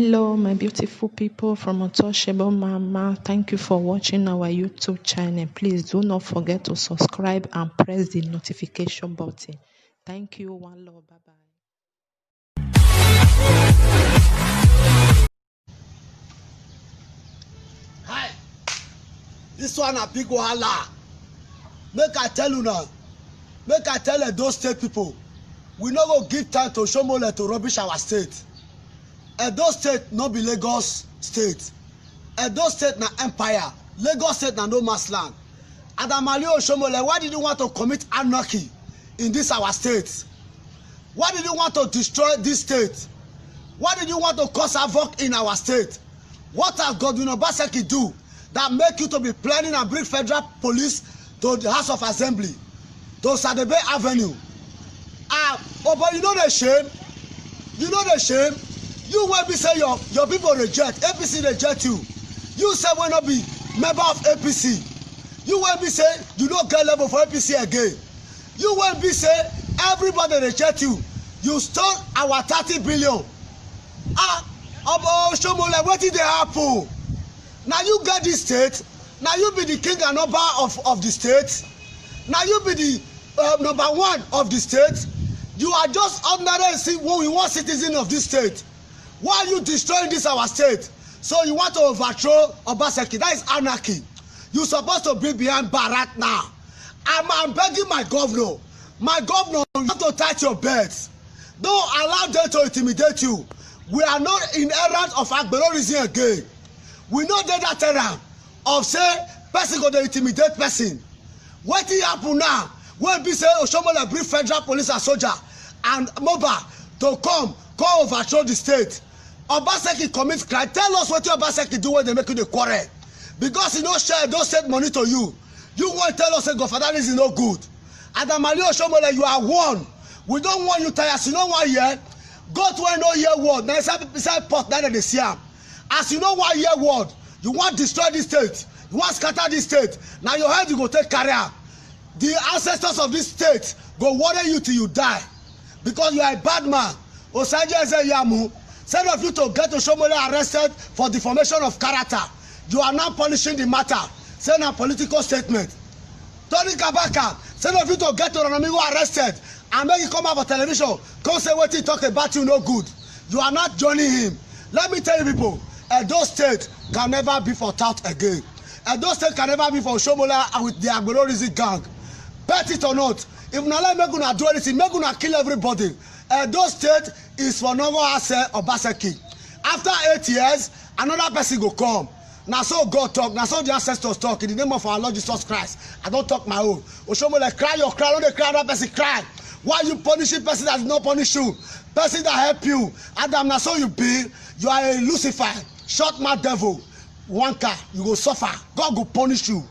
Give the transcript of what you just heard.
Hello, my beautiful people from Untouchable Mama. Thank you for watching our YouTube channel. Please do not forget to subscribe and press the notification button. Thank you. One love. Bye bye. Hi, this one a big wahala. Make I tell you now. Make I tell those state people. We no go give time to Shomole to rubbish our state. Edo state no be Lagos state. Edo state na empire. Lagos state na no man's land. Adamali Oshomole, why did you want to commit anarchy in this our state? Why did you want to destroy this state? Why did you want to cause havoc in our state? What has Godwin Obaseki do that make you to be planning and bring federal police to the House of Assembly, to Sadebe Avenue? But you know the shame? You know the shame? You will be say your people reject, APC reject you. You say will not be member of APC. You will be say you don't get level for APC again. You will be say everybody reject you. You stole our 30 billion. Shomole, what did they happen? Now you get this state. Now you be the king and number of the state. Now you be the number one of the state. You are just ordinary one citizen of this state. Why are you destroying this our state? So you want to overthrow Obaseki? That is anarchy. You supposed to be behind bar right now. I'm begging my governor. My governor, you have to touch your beds. Don't allow them to intimidate you. We are not in errand of agberorism again. We know that errand of say person go to intimidate person. What will happen now? When we say Oshomole bring federal police and soldier and mobile to come overthrow the state. Obaseki commits crime. Tell us what Obaseki do when they make you the quarrel. Because he don't share, don't send money to you. You want to tell us that God, that is no good. Adamali Oshomole, you are one. We don't want you tired. You know what here? God will not hear word. Now inside pot that they see am. As you know what hear word, you want to destroy this state. You want to scatter this state. Now your head you go take career. The ancestors of this state go worry you till you die. Because you are a bad man. Osaje Ezeyamu, instead of you to get Oshomole arrested for deformation of character, you are now punishing the matter. Send a political statement. Tony Kabaka, instead of you to get Oronamigo arrested and make you come out for television, come say what he talk about you no good. You are not joining him. Let me tell you people, Edo State can never be for tout again. Edo State can never be for Oshomole with the Agberorism gang. Bet it or not, if Nala make una do anything, make una kill everybody. Edo State is for Novo Ase Obaseki. After 8 years, another person go come. Now so God talk, now so the ancestors talk in the name of our Lord Jesus Christ. I don't talk my own. Oshomole cry your cry, don't they cry that person cry. Why you punishing person that did not punish you? Person that help you. Adam, now so you be, you are a Lucifer, short mouth devil. One car, you go suffer. God will punish you.